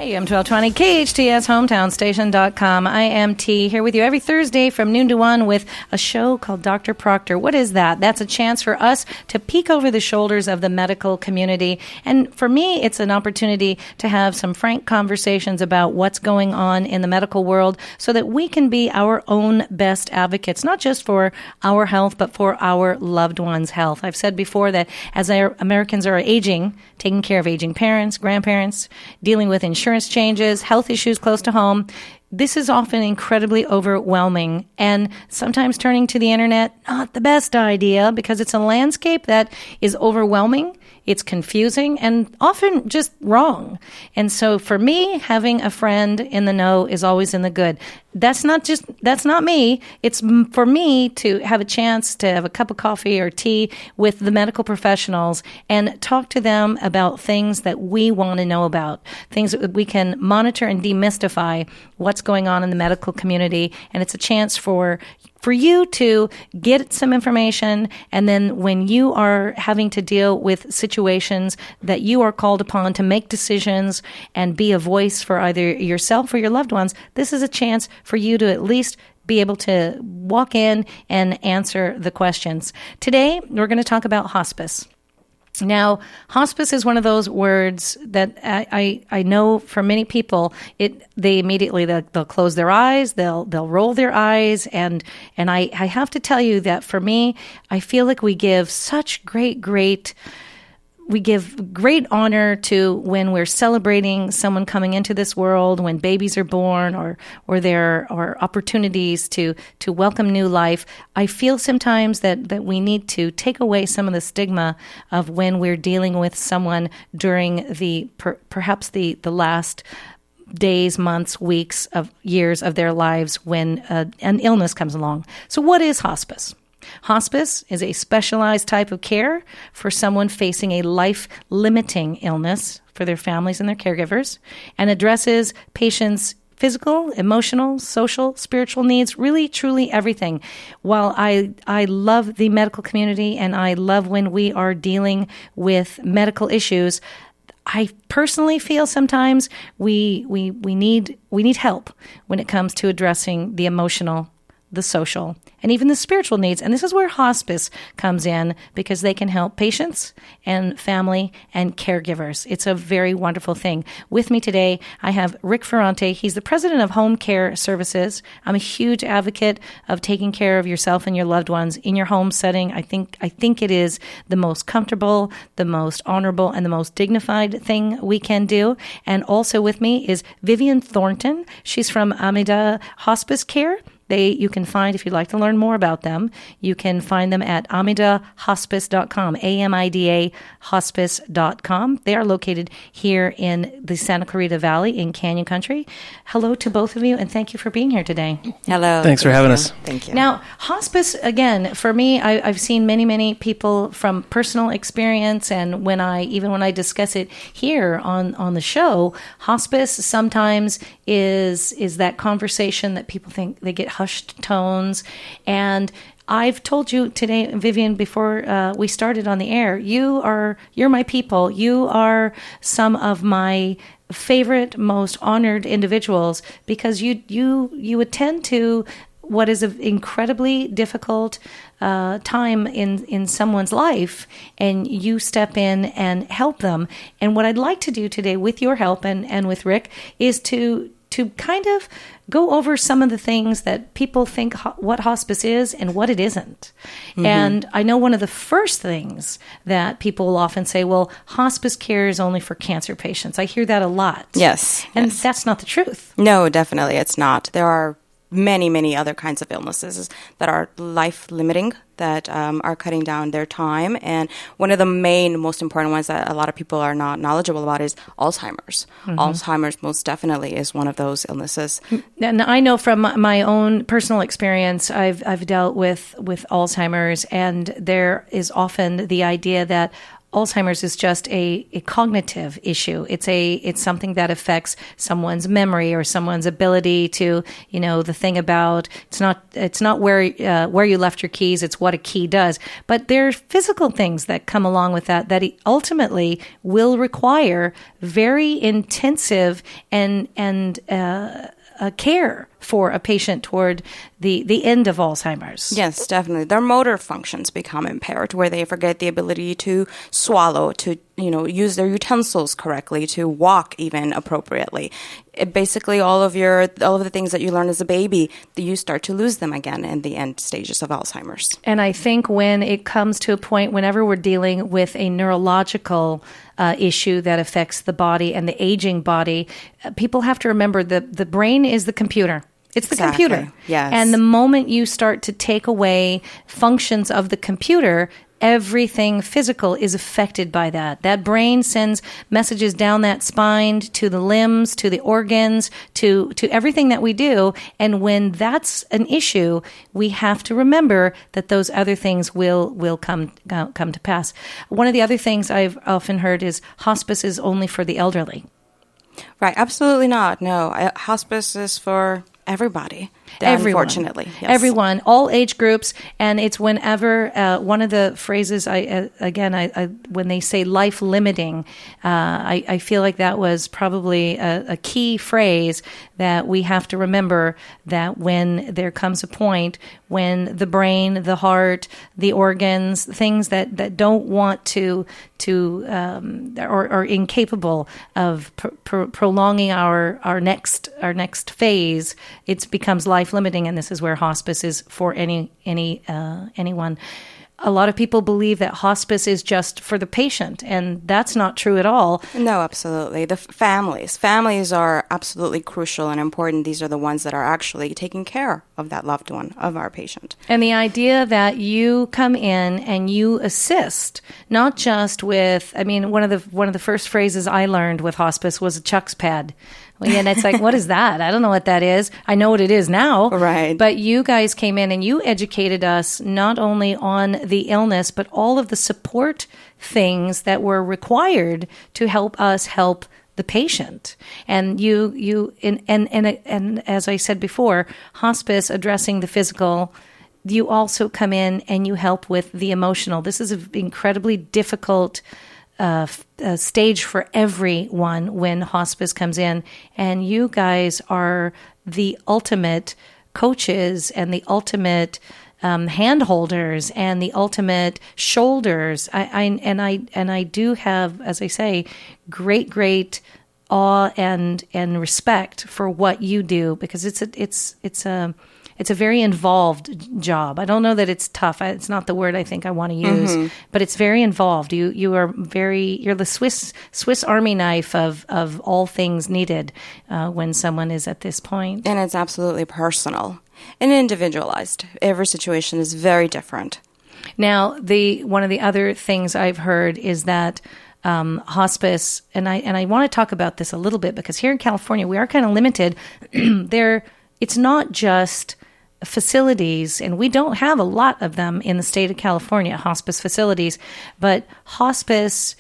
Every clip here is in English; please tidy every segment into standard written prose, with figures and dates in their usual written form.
AM 1220, KHTS, HometownStation.com. I am T, here with you every Thursday from noon to 1 with a show called Dr. Proctor. What is that? That's a chance for us to peek over the shoulders of the medical community. And for me, it's an opportunity to have some frank conversations about what's going on in the medical world so that we can be our own best advocates, not just for our health, but for our loved ones' health. I've said before that as our Americans are aging, taking care of aging parents, grandparents, dealing with insurance changes, health issues close to home, this is often incredibly overwhelming, and sometimes turning to the internet, not the best idea because it's a landscape that is overwhelming, it's confusing, and often just wrong. And so for me, having a friend in the know is always in the good. That's not me. It's for me to have a chance to have a cup of coffee or tea with the medical professionals and talk to them about things that we want to know about, things that we can monitor and demystify what's going on in the medical community. And it's a chance for you to get some information, and then when you are having to deal with situations that you are called upon to make decisions and be a voice for either yourself or your loved ones, this is a chance for you to at least be able to walk in and answer the questions. Today, we're going to talk about hospice. Now, hospice is one of those words that I know for many people, they immediately they'll close their eyes, they'll roll their eyes, and I have to tell you that for me, I feel like we give such great honor to when we're celebrating someone coming into this world, when babies are born, or there are opportunities to welcome new life. I feel sometimes that we need to take away some of the stigma of when we're dealing with someone during perhaps the last days, months, weeks, of years of their lives when an illness comes along. So what is hospice? Hospice is a specialized type of care for someone facing a life-limiting illness for their families and their caregivers, and addresses patients' physical, emotional, social, spiritual needs, really, truly everything. While I love the medical community and I love when we are dealing with medical issues, I personally feel sometimes we need help when it comes to addressing the emotional, the social, and even the spiritual needs. And this is where hospice comes in, because they can help patients and family and caregivers. It's a very wonderful thing. With me today, I have Rick Ferrante. He's the president of Home Care Services. I'm a huge advocate of taking care of yourself and your loved ones in your home setting. I think it is the most comfortable, the most honorable, and the most dignified thing we can do. And also with me is Vivian Thornton. She's from Amida Hospice Care. You can find, if you'd like to learn more about them, you can find them at amidahospice.com, AMIDA hospice.com. They are located here in the Santa Clarita Valley in Canyon Country. Hello to both of you, and thank you for being here today. Hello. Thanks for having us. Thank you. Now, hospice, again, for me, I've seen many people from personal experience, and when I discuss it here on the show, hospice sometimes is that conversation that people think they get hushed tones. And I've told you today, Vivian, before we started on the air, you're my people. You are some of my favorite, most honored individuals, because you attend to what is an incredibly difficult time in someone's life, and you step in and help them. And what I'd like to do today with your help and with Rick is to kind of go over some of the things that people think what hospice is and what it isn't. Mm-hmm. And I know one of the first things that people will often say, well, hospice care is only for cancer patients. I hear that a lot. Yes. And that's not the truth. No, definitely it's not. There are many other kinds of illnesses that are life-limiting, that are cutting down their time. And one of the most important ones that a lot of people are not knowledgeable about is Alzheimer's. Mm-hmm. Alzheimer's most definitely is one of those illnesses. And I know from my own personal experience, I've dealt with Alzheimer's, and there is often the idea that Alzheimer's is just a cognitive issue. It's something that affects someone's memory or someone's ability to, the thing about it's not where you left your keys, it's what a key does. But there are physical things that come along with that ultimately will require very intensive and care for a patient toward the end of Alzheimer's. Yes, definitely. Their motor functions become impaired, where they forget the ability to swallow, to use their utensils correctly, to walk even appropriately. Basically, all of the things that you learn as a baby, you start to lose them again in the end stages of Alzheimer's. And I think when it comes to a point, whenever we're dealing with a neurological issue that affects the body and the aging body, people have to remember that the brain is the computer. It's the computer. Yes. And the moment you start to take away functions of the computer, everything physical is affected by that. That brain sends messages down that spine to the limbs, to the organs, to everything that we do. And when that's an issue, we have to remember that those other things will come to pass. One of the other things I've often heard is hospice is only for the elderly. Right. Absolutely not. No. Hospice is for everybody. Everyone. Unfortunately. Yes. Everyone, all age groups. And it's whenever one of the phrases, when they say life limiting, I feel like that was probably a key phrase that we have to remember, that when there comes a point when the brain, the heart, the organs, things that don't want to or are incapable of prolonging our next phase, it becomes life limiting, and this is where hospice is for anyone. A lot of people believe that hospice is just for the patient, and that's not true at all. No, absolutely. The families are absolutely crucial and important. These are the ones that are actually taking care of that loved one, of our patient. And the idea that you come in and you assist, not just with, one of the first phrases I learned with hospice was a Chuck's pad. And it's like, what is that? I don't know what that is. I know what it is now. Right. But you guys came in and you educated us not only on the illness, but all of the support things that were required to help us help the patient. And and as I said before, hospice addressing the physical, you also come in and you help with the emotional. This is an incredibly difficult stage for everyone when hospice comes in, and you guys are the ultimate coaches and the ultimate hand holders and the ultimate shoulders. I do have, as I say, great awe and respect for what you do, because it's a very involved job. I don't know that it's tough. It's not the word I think I want to use, but it's very involved. You're the Swiss Army knife of all things needed when someone is at this point. And it's absolutely personal and individualized. Every situation is very different. Now, one of the other things I've heard is that hospice, and I want to talk about this a little bit, because here in California we are kind of limited. It's not just facilities, and we don't have a lot of them in the state of California, hospice facilities, but hospice,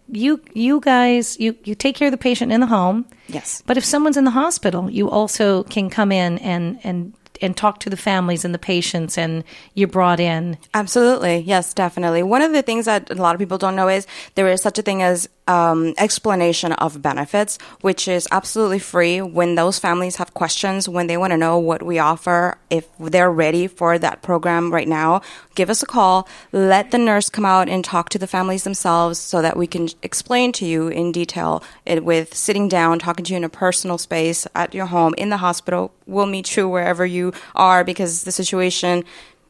you guys take care of the patient in the home. Yes. But if someone's in the hospital, you also can come in and talk to the families and the patients, and you're brought in. Absolutely. Yes, definitely. One of the things that a lot of people don't know is there is such a thing as explanation of benefits, which is absolutely free. When those families have questions, when they want to know what we offer, if they're ready for that program right now, give us a call. Let the nurse come out and talk to the families themselves so that we can explain to you in detail with sitting down, talking to you in a personal space at your home, in the hospital. We'll meet you wherever you are, because the situation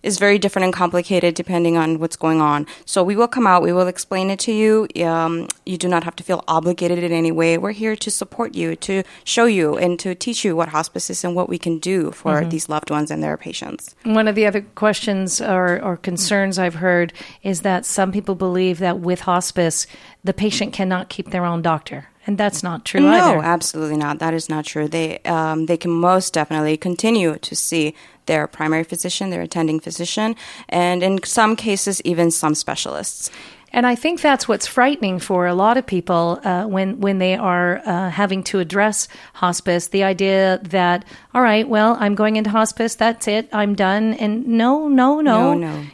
is very different and complicated depending on what's going on. So we will come out, we will explain it to you. You do not have to feel obligated in any way. We're here to support you, to show you, and to teach you what hospice is and what we can do for these loved ones and their patients. One of the other questions or concerns I've heard is that some people believe that with hospice, the patient cannot keep their own doctor. And that's not true either. No, absolutely not. That is not true. They can most definitely continue to see their primary physician, their attending physician, and in some cases, even some specialists. And I think that's what's frightening for a lot of people when they are having to address hospice. The idea that, all right, well, I'm going into hospice. That's it. I'm done. And no.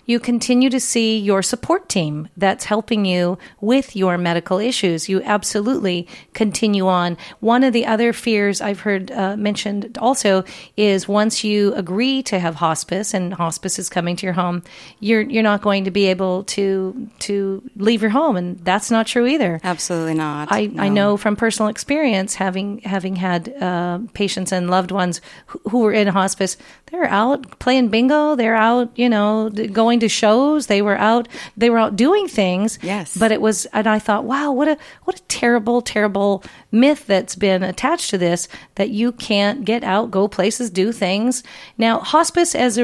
You continue to see your support team that's helping you with your medical issues. You absolutely continue on. One of the other fears I've heard mentioned also is once you agree to have hospice and hospice is coming to your home, you're not going to be able to leave your home, and that's not true either. Absolutely not. I know from personal experience, having had patients and loved ones who were in hospice, they're out playing bingo, they're out, going to shows, they were out doing things. Yes. But it was, and I thought, wow, what a terrible, terrible myth that's been attached to this, that you can't get out, go places, do things. Now, hospice, as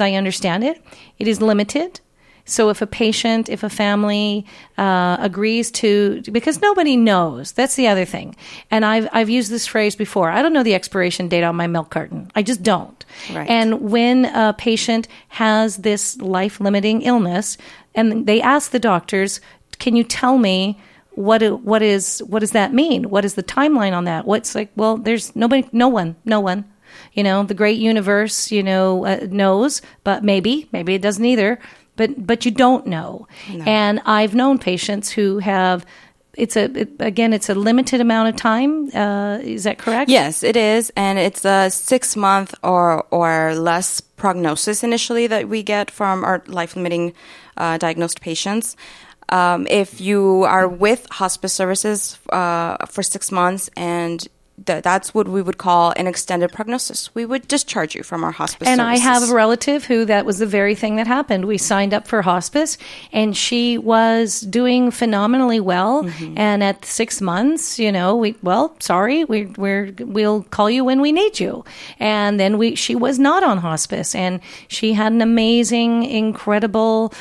I understand it, it is limited. So if a patient, if a family agrees to, because nobody knows, that's the other thing. And I've used this phrase before. I don't know the expiration date on my milk carton. I just don't. Right. And when a patient has this life-limiting illness, and they ask the doctors, "Can you tell me what does that mean? What is the timeline on that?" What's like? Well, there's no one. The great universe, knows, but maybe it doesn't either. But you don't know. No. And I've known patients who have, it's a limited amount of time. Is that correct? Yes, it is. And it's a 6-month or less prognosis initially that we get from our life-limiting diagnosed patients. If you are with hospice services for 6 months and that's what we would call an extended prognosis, we would discharge you from our hospice and services. I have a relative who that was the very thing that happened. We signed up for hospice, and she was doing phenomenally well. Mm-hmm. And at 6 months, we'll call you when we need you. And then she was not on hospice, and she had an amazing, incredible,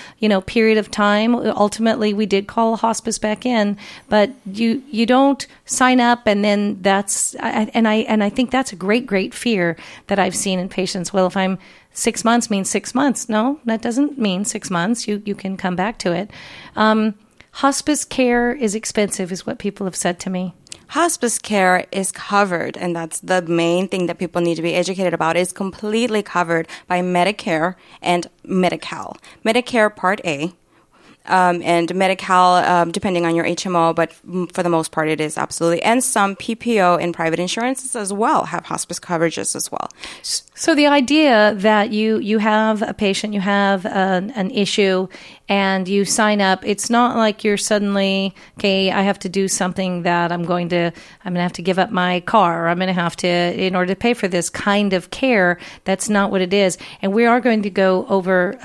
period of time. Ultimately, we did call hospice back in, but you don't sign up and then that's. I think that's a great fear that I've seen in patients. Well, if I'm 6 months means 6 months. No, that doesn't mean 6 months. You can come back to it. Hospice care is expensive, is what people have said to me. Hospice care is covered, and that's the main thing that people need to be educated about. It's completely covered by Medicare and Medi-Cal. Medicare Part A. And Medi-Cal, depending on your HMO, but for the most part, it is absolutely. And some PPO and private insurances as well have hospice coverages as well. So the idea that you have a patient, you have an issue, and you sign up, it's not like you're suddenly, okay, I have to do something that I'm going to have to give up my car, or I'm going to have to, in order to pay for this kind of care. That's not what it is. And we are going to go over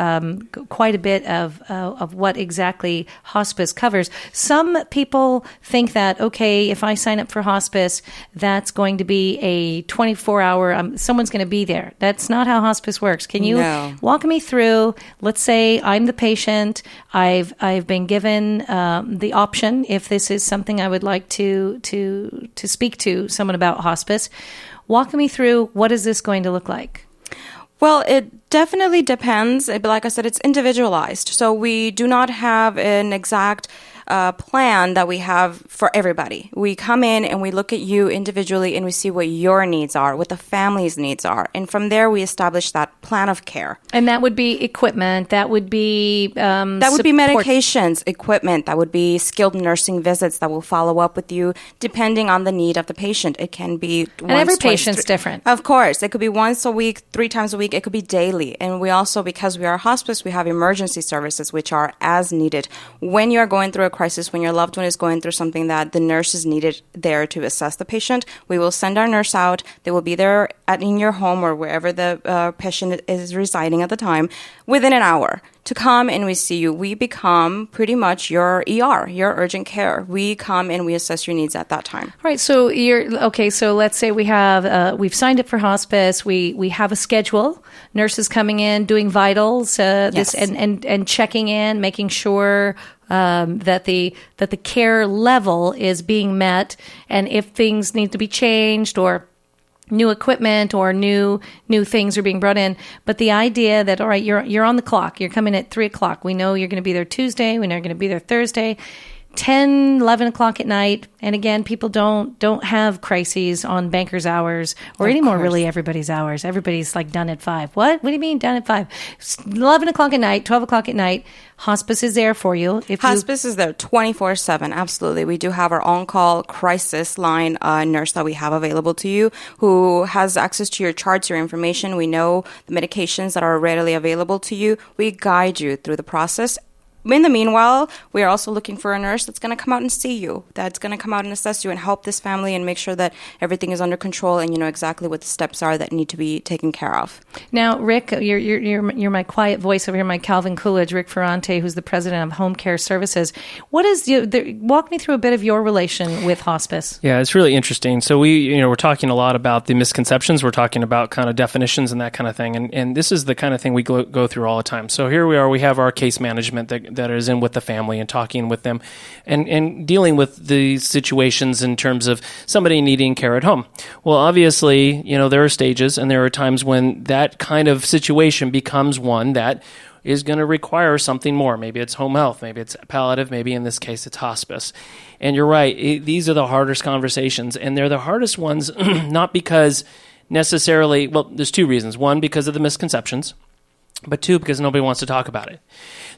quite a bit of what exactly hospice covers. Some people think that, okay, if I sign up for hospice, that's going to be a 24-hour, someone's going to be there. That's not how hospice works. Can you walk me through, let's say I'm the patient, I've been given the option, if this is something I would like to speak to someone about hospice, walk me through, what is this going to look like? Well, it definitely depends. Like I said, it's individualized. So we do not have an exact plan that we have for everybody. We come in and we look at you individually and we see what your needs are, what the family's needs are. And from there, we establish that plan of care. And that would be equipment. That would be that would be medications, equipment. That would be skilled nursing visits that will follow up with you depending on the need of the patient. It can be and every patient's different. Of course. It could be once a week, 3 times a week. It could be daily. And we also, because we are hospice, we have emergency services, which are as needed. When you are going through a crisis, when your loved one is going through something that the nurse is needed there to assess the patient, we will send our nurse out. They will be there in your home or wherever the patient is residing at the time within an hour to come and we see you. We become pretty much your ER, your urgent care. We come and we assess your needs at that time. All right. So so let's say we've signed up for hospice. We have a schedule. Nurses coming in, doing vitals, yes. and checking in, making sure that the care level is being met, and if things need to be changed or new equipment or new things are being brought in. But the idea that, all right, you're on the clock. You're coming at 3:00. We know you're going to be there Tuesday. We know you're going to be there Thursday. 10, 11 o'clock at night. And again, people don't have crises on banker's hours or anymore, really everybody's hours. Everybody's like done at 5. What do you mean done at 5? 11 o'clock at night, 12 o'clock at night. Hospice is there for you. Hospice is there 24/7. Absolutely. We do have our on-call crisis line nurse that we have available to you who has access to your charts, your information. We know the medications that are readily available to you. We guide you through the process. In the meanwhile, we are also looking for a nurse that's going to come out and see you, that's going to come out and assess you and help this family and make sure that everything is under control and you know exactly what the steps are that need to be taken care of. Now, Rick, you're my quiet voice over here, my Calvin Coolidge, Rick Ferrante, who's the president of Home Care Services. Walk me through a bit of your relation with hospice. Yeah, it's really interesting. So we're talking a lot about the misconceptions. We're talking about kind of definitions and that kind of thing. And this is the kind of thing we go through all the time. So here we are, we have our case management that is in with the family and talking with them and dealing with the situations in terms of somebody needing care at home. Well, obviously, there are stages and there are times when that kind of situation becomes one that is going to require something more. Maybe it's home health, maybe it's palliative, maybe in this case it's hospice. And you're right, these are the hardest conversations, and they're the hardest ones not because necessarily, well, there's two reasons. One, because of the misconceptions, but two, because nobody wants to talk about it.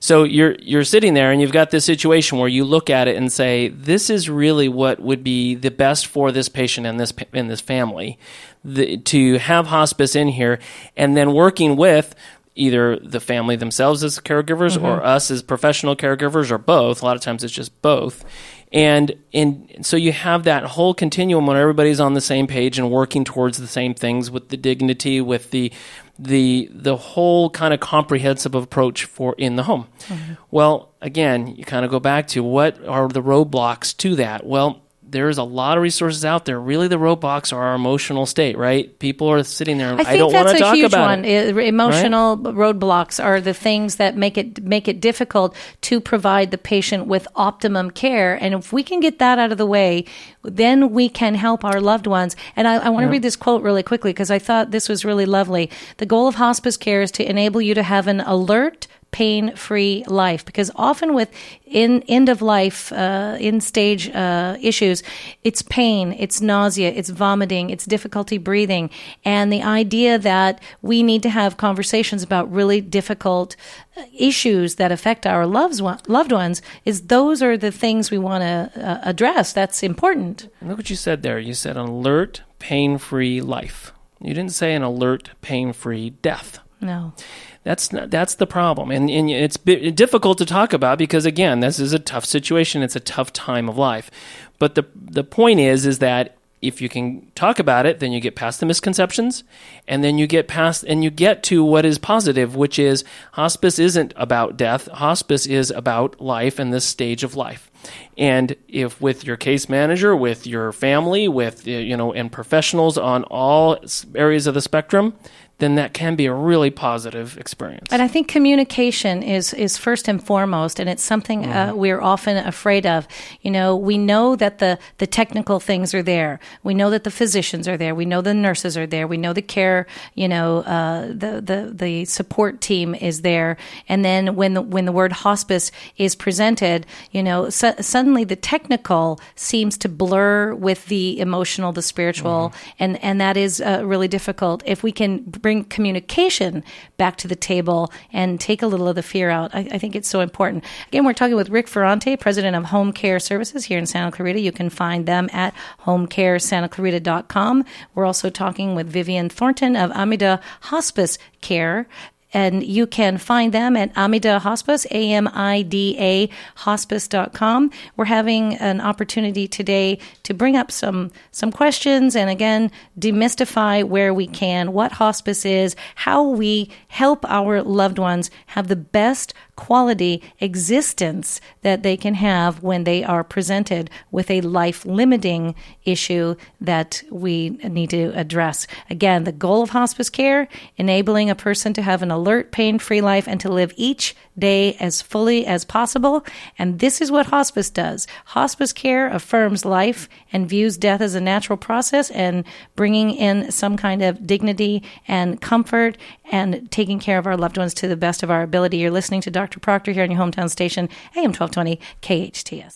So you're sitting there and you've got this situation where you look at it and say, this is really what would be the best for this patient and this family, to have hospice in here, and then working with either the family themselves as caregivers or us as professional caregivers, or both. A lot of times it's just both. And so you have that whole continuum when everybody's on the same page and working towards the same things with the dignity, with the whole kind of comprehensive approach for in the home. Well, again, you kind of go back to what are the roadblocks to that? Well, there's a lot of resources out there. Really, the roadblocks are our emotional state, right? People are sitting there and I don't want to talk about it. Emotional roadblocks are the things that make it difficult to provide the patient with optimum care. And if we can get that out of the way, then we can help our loved ones. And I want to read this quote really quickly because I thought this was really lovely. The goal of hospice care is to enable you to have an alert, pain-free life, because often with end-of-life, in-stage issues, it's pain, it's nausea, it's vomiting, it's difficulty breathing, and the idea that we need to have conversations about really difficult issues that affect our loved ones is those are the things we want to address. That's important. Look what you said there. You said an alert, pain-free life. You didn't say an alert, pain-free death. No. That's the problem, and it's difficult to talk about because, again, this is a tough situation. It's a tough time of life. But the point is that if you can talk about it, then you get past the misconceptions, and then you get past and you get to what is positive, which is hospice isn't about death. Hospice is about life and this stage of life. And if with your case manager, with your family, with and professionals on all areas of the spectrum, then that can be a really positive experience. And I think communication is first and foremost, and it's something we're often afraid of. We know that the technical things are there. We know that the physicians are there. We know the nurses are there. We know the care, the support team is there. And then when the word hospice is presented, suddenly the technical seems to blur with the emotional, the spiritual, and that is really difficult. If we can bring communication back to the table and take a little of the fear out, I think it's so important. Again, we're talking with Rick Ferrante, president of Home Care Services here in Santa Clarita. You can find them at homecaresantaclarita.com. We're also talking with Vivian Thornton of Amida Hospice Care. And you can find them at Amida Hospice, AMIDA hospice.com. We're having an opportunity today to bring up some questions and, again, demystify where we can, what hospice is, how we help our loved ones have the best quality existence that they can have when they are presented with a life-limiting issue that we need to address. Again, the goal of hospice care, enabling a person to have an alert, pain-free life and to live each day as fully as possible. And this is what hospice does. Hospice care affirms life and views death as a natural process and bringing in some kind of dignity and comfort and taking care of our loved ones to the best of our ability. You're listening to Dr. Proctor here on your hometown station, AM 1220 KHTS.